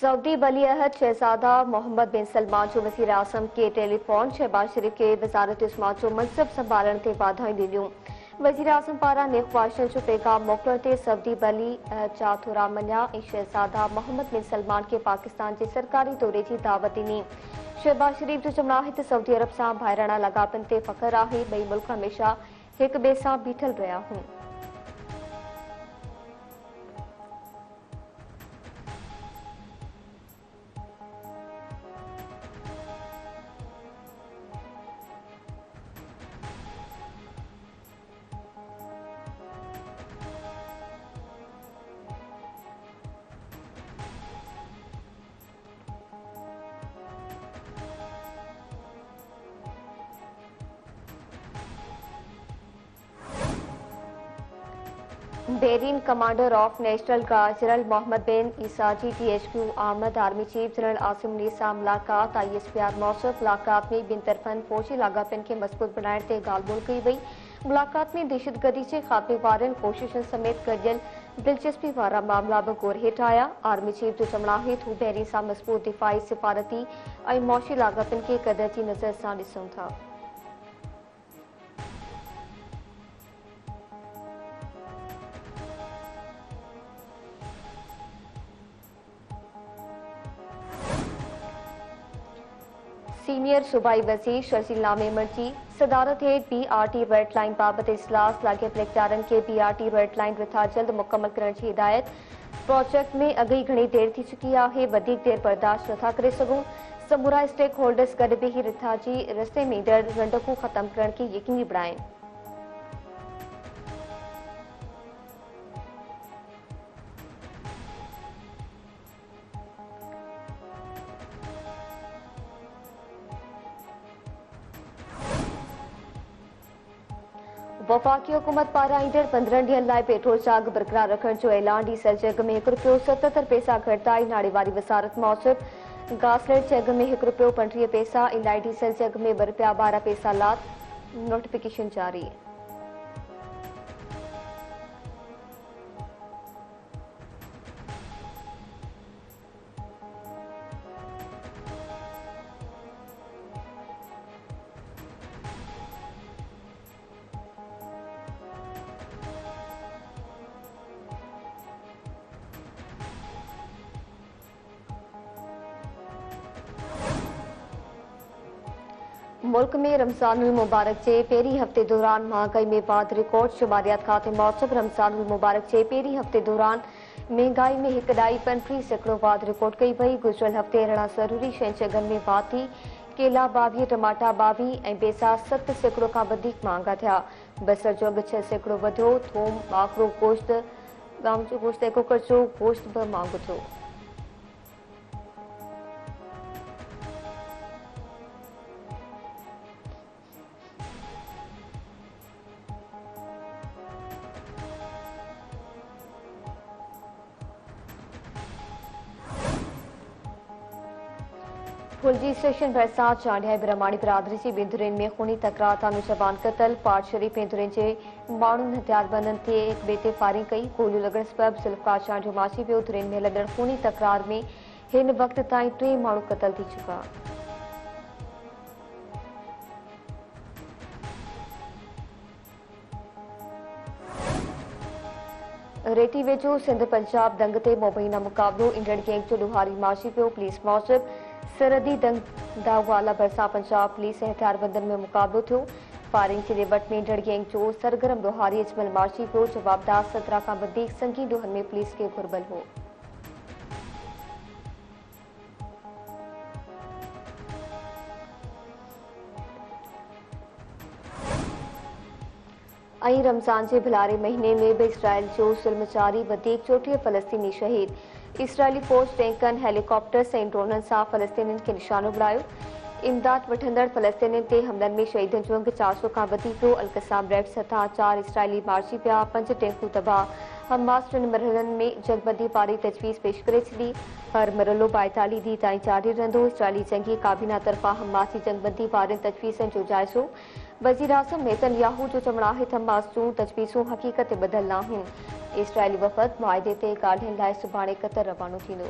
Saudi वली अहद शहजादा मोहम्मद बिन सलमान जो वज़ीर आज़म के टेलीफोन शहबाज शरीफ के वज़ारत इस्मा जो मनसब संभालण ते वाधायूं ॾिनियूं। वज़ीर आज़म पारां नेख़वाहिशन जो पैगाम मोकिलण ते सऊदी वली अहद जा थोरा मञा ऐं शहजादा मोहम्मद बिन सलमान के पाकिस्तान जे सरकारी दौरे जी दावत ॾिनी। शहबाज शरीफ जो चवणु आहे त सऊदी अरब सां भाइराणा लाॻापनि ते फ़ख्रु आहे। ॿई मुल्क हमेशा हिक ॿिए सां बीठल रहिया हुआ। Bahrain commander of national guard general Mohammed bin Isa जी THQ आमद army chief general Asim Munir सां मुलाक़ात। ISPR मौसूफ़ मुलाक़ात में ॿिनि तरफ़नि फ़ौजी लाॻापनि खे मज़बूत बणाइण ते ॻाल्हि ॿोल कई वई। मुलाक़ात में दहशतगर्दी जे ख़ात्मे वारनि कोशिशुनि समेत गॾियल दिलचस्पी वारा मामला बि गौर हेठि आया। आर्मी चीफ जो चवणु आहे त हू बहरीन सां मज़बूत दिफ़ाई सिफ़ारती ऐं मौशी लाॻापनि खे क़दर जी नज़र सां ॾिसूं था। सीनियर सूबाई वज़ीर शर्जील मेमन जी सदारत हेठि BRT रेड लाइन बाबति इजलास लाॻियल इख़्तियारनि खे BRT रेड लाइन रिथा जल्द मुकमल करण जी हिदायत। प्रोजेक्ट में अॻई घणी देर थी चुकी आहे, वधीक देर बर्दाश्त नथा करे सघूं। समूरा स्टेक होल्डर्स गॾु वेही रिथा जी रस्ते में ईंदड़ रंडकूं ख़तम करण खे यकीनी बणाइनि। वफ़ाक़ी हुकूमत पारां ईंदड़ 15 ॾींहनि लाइ पेट्रोल जा अघ बरक़रार रखण जो ऐलान। डीज़ल जे अघ में ₹1.77 पैसा घटिताई। नाणे वारी वज़ारत मूजिबि गासलेट जे अघ में ₹1.35 पैसा, इलाही डीज़ल जे अघ में ₹2.12 पैसा लात। नोटिफिकेशन जारी। मुल्क में रमज़ानुल मुबारक जे पहिरीं हफ़्ते दौरान महांगाई में वाध रिकॉर्ड। शुमारियात खाते मूजिबि रमज़ानुल मुबारक जे पहिरीं हफ़्ते दौरान महांगाई में 1.35% वाध रिकॉर्ड कई वई। गुज़िरियल हफ़्ते अहिड़ा ज़रूरी शयुनि जे अघनि में वाध थी। केला 22, टमाटा 22 ऐं बेसा 7% खां वधीक महांगा थिया। बसर जो अघु 6% वधियो। थूम, माखरो गोश्त, गांव जो गोश्त ऐं कुकर जो गोश्त बि महांगो थियो। फुलजी स्टेशन भरिसां चांडिया ब्रह्माणी बिरादरी जी ॿिनि में खूनी तकरार था नौजवान क़तल। पाट शरीफ में धुरिन जे माण्हुनि हथियारबंदनि ते हिक ॿिए ते फायरिंग कई। गोलियूं लॻण सबबि ज़ुल्फकार चांडियो माची वियो। धुरिन में हलंदड़ खूनी तकरार में हिन वक़्त ताईं 3 माण्हू क़तल थी चुका। रेती वेझो सिंध पंजाब दंग ते मुबैना मुक़ाबिलो। ईंदड़ गैंग जो ॾोहारी माची पियो। पुलिस मूजिबि सरहदी दंग दागवाला भरिसां पंजाब पुलिस ऐं हथियारबंदनि में मुक़ाबिलो थियो। फायरिंग जे ॾिवट में ईंदड़ गैंग जो सरगर्म ॾोहारी अजमल माची पियो। जवाबदार 17 खां वधीक संगीन ॾोहनि में पुलिस खे घुर्बल हो। ऐं रमज़ान जे भिलारे महीने में बि इसराइल जो ज़ुल्म जारी। वधीक 34 फ़लस्तीनी शहीद। इसराइली फ़ौज टैंकनि, हेलीकॉप्टर्स ऐं ड्रोननि सां फ़लस्तीनियुनि खे निशानो बणायो। इमदाद वठंदड़ फ़लस्तीनियुनि ते हमलनि में शहीदनि जो अंग 400 खां वधीक वियो। अलक़साम रेड सतह 4 इसराइली मारिजी पिया। 5 टैंकूं तबाह। हमास 2 मरहलनि में जंगबंदी पारी तजवीज़ पेश करे छॾी। हर मरहलो 42 ॾींहं ताईं जारी रहंदो। इसराइली जंगी काबीना तरफ़ां हमास जी जंगबंदी वारनि तजवीज़नि जो जाइज़ो। वज़ीर आज़म नेतन्याहू जो चवणु आहे त हमास जूं तजवीज़ूं हक़ीक़त ते ॿधल न आहिनि। इसराइली वफ़द मुआहिदे ते ॻाल्हियुनि लाइ सुभाणे क़तर रवानो थींदो।